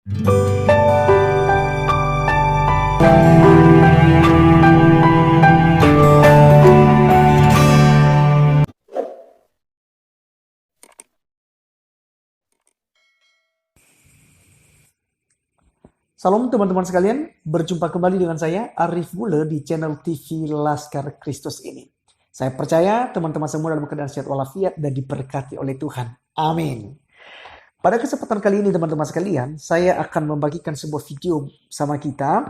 Salam teman-teman sekalian, berjumpa kembali dengan saya Arif Mule di channel TV Laskar Kristus ini. Saya percaya teman-teman semua dalam keadaan sehat walafiat dan diberkati oleh Tuhan. Amin. Pada kesempatan kali ini teman-teman sekalian, saya akan membagikan sebuah video sama kita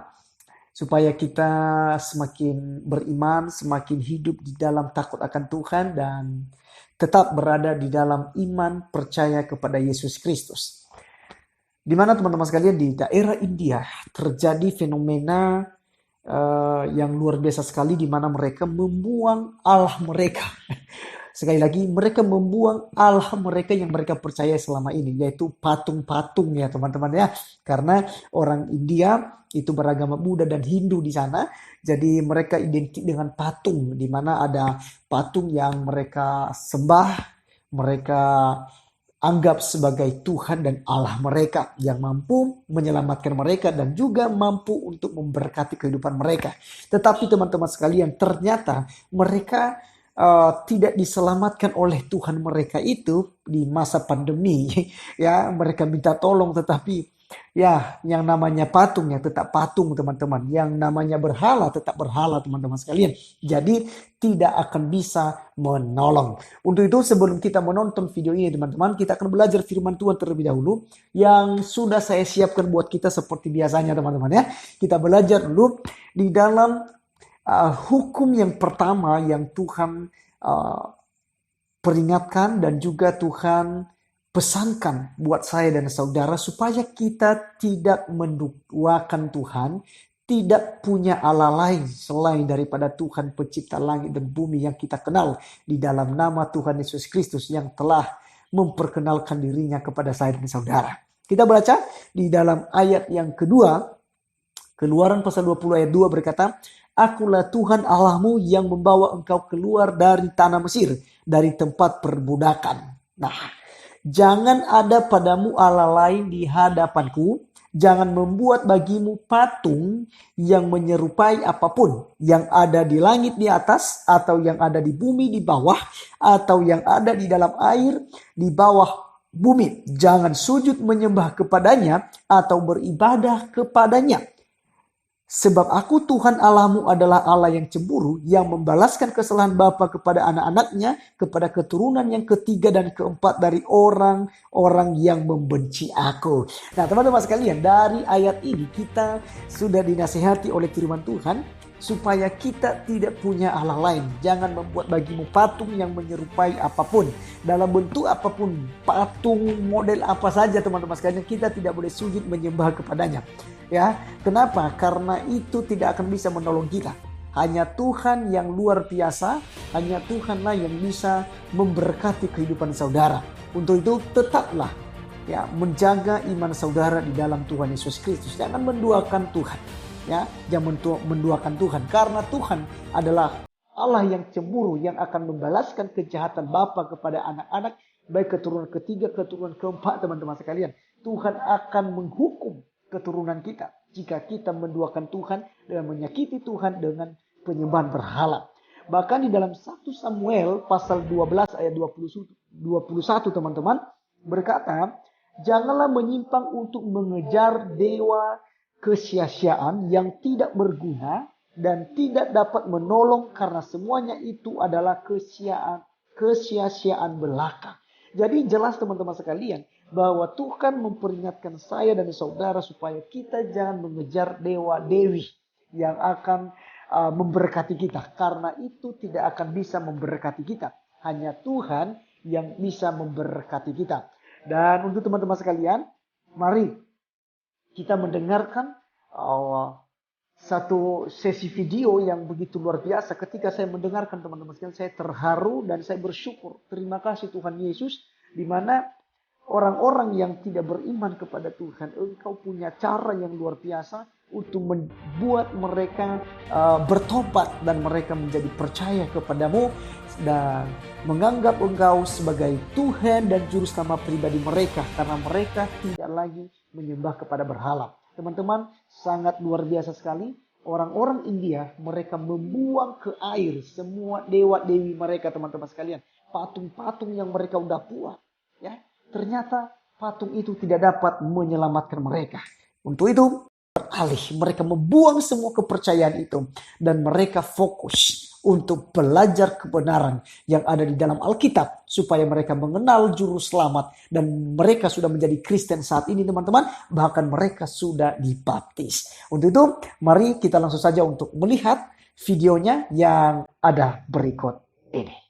supaya kita semakin beriman, semakin hidup di dalam takut akan Tuhan dan tetap berada di dalam iman percaya kepada Yesus Kristus. Di mana teman-teman sekalian di daerah India terjadi fenomena yang luar biasa sekali di mana mereka membuang Allah mereka. Sekali lagi, mereka membuang Allah mereka yang mereka percaya selama ini, yaitu patung-patung ya teman-teman ya. Karena orang India itu beragama Buddha dan Hindu di sana, jadi mereka identik dengan patung, di mana ada patung yang mereka sembah, mereka anggap sebagai Tuhan dan Allah mereka yang mampu menyelamatkan mereka dan juga mampu untuk memberkati kehidupan mereka. Tetapi teman-teman sekalian, ternyata mereka tidak diselamatkan oleh Tuhan mereka itu di masa pandemi. Ya, mereka minta tolong tetapi ya, yang namanya patung ya tetap patung teman-teman. Yang namanya berhala tetap berhala teman-teman sekalian. Jadi tidak akan bisa menolong. Untuk itu sebelum kita menonton video ini teman-teman, kita akan belajar firman Tuhan terlebih dahulu. Yang sudah saya siapkan buat kita seperti biasanya teman-teman ya. Kita belajar dulu di dalam hukum yang pertama yang Tuhan uh, peringatkan dan juga Tuhan pesankan buat saya dan saudara supaya kita tidak menduakan Tuhan, tidak punya Allah lain selain daripada Tuhan pencipta langit dan bumi yang kita kenal di dalam nama Tuhan Yesus Kristus yang telah memperkenalkan dirinya kepada saya dan saudara. Kita baca di dalam ayat yang kedua, Keluaran pasal 20 ayat 2 berkata, Akulah Tuhan Allahmu yang membawa engkau keluar dari tanah Mesir, dari tempat perbudakan. Nah, jangan ada padamu Allah lain di hadapanku. Jangan membuat bagimu patung yang menyerupai apapun yang ada di langit di atas, atau yang ada di bumi di bawah, atau yang ada di dalam air di bawah bumi. Jangan sujud menyembah kepadanya atau beribadah kepadanya. Sebab aku Tuhan Allahmu adalah Allah yang cemburu, yang membalaskan kesalahan bapa kepada anak-anaknya, kepada keturunan yang ketiga dan keempat dari orang-orang yang membenci aku. Nah teman-teman sekalian, dari ayat ini kita sudah dinasihati oleh firman Tuhan, supaya kita tidak punya Allah lain. Jangan membuat bagimu patung yang menyerupai apapun. Dalam bentuk apapun, patung model apa saja teman-teman sekalian, kita tidak boleh sujud menyembah kepadanya. Ya, kenapa? Karena itu tidak akan bisa menolong kita. Hanya Tuhan yang luar biasa, hanya Tuhanlah yang bisa memberkati kehidupan saudara. Untuk itu tetaplah ya menjaga iman saudara di dalam Tuhan Yesus Kristus. Jangan menduakan Tuhan. Ya, jangan menduakan Tuhan karena Tuhan adalah Allah yang cemburu yang akan membalaskan kejahatan bapa kepada anak-anak, baik keturunan ketiga, keturunan keempat teman-teman sekalian. Tuhan akan menghukum keturunan kita jika kita menduakan Tuhan dan menyakiti Tuhan dengan penyembahan berhala. Bahkan di dalam 1 Samuel pasal 12 ayat 21 teman-teman berkata, janganlah menyimpang untuk mengejar dewa kesia-siaan yang tidak berguna dan tidak dapat menolong, karena semuanya itu adalah kesia-siaan belaka. Jadi jelas teman-teman sekalian bahwa Tuhan memperingatkan saya dan saudara supaya kita jangan mengejar dewa-dewi yang akan memberkati kita. Karena itu tidak akan bisa memberkati kita. Hanya Tuhan yang bisa memberkati kita. Dan untuk teman-teman sekalian, mari kita mendengarkan satu sesi video yang begitu luar biasa. Ketika saya mendengarkan teman-teman sekalian, saya terharu dan saya bersyukur. Terima kasih Tuhan Yesus, di mana orang-orang yang tidak beriman kepada Tuhan, engkau punya cara yang luar biasa untuk membuat mereka bertobat dan mereka menjadi percaya kepadamu dan menganggap engkau sebagai Tuhan dan juru selamat pribadi mereka karena mereka tidak lagi menyembah kepada berhala. Teman-teman, sangat luar biasa sekali. Orang-orang India, mereka membuang ke air semua dewa-dewi mereka, teman-teman sekalian. Patung-patung yang mereka udah buat, ya. Ternyata patung itu tidak dapat menyelamatkan mereka. Untuk itu beralih, mereka membuang semua kepercayaan itu dan mereka fokus untuk belajar kebenaran yang ada di dalam Alkitab supaya mereka mengenal juru selamat dan mereka sudah menjadi Kristen saat ini, teman-teman, bahkan mereka sudah dibaptis. Untuk itu mari kita langsung saja untuk melihat videonya yang ada berikut ini.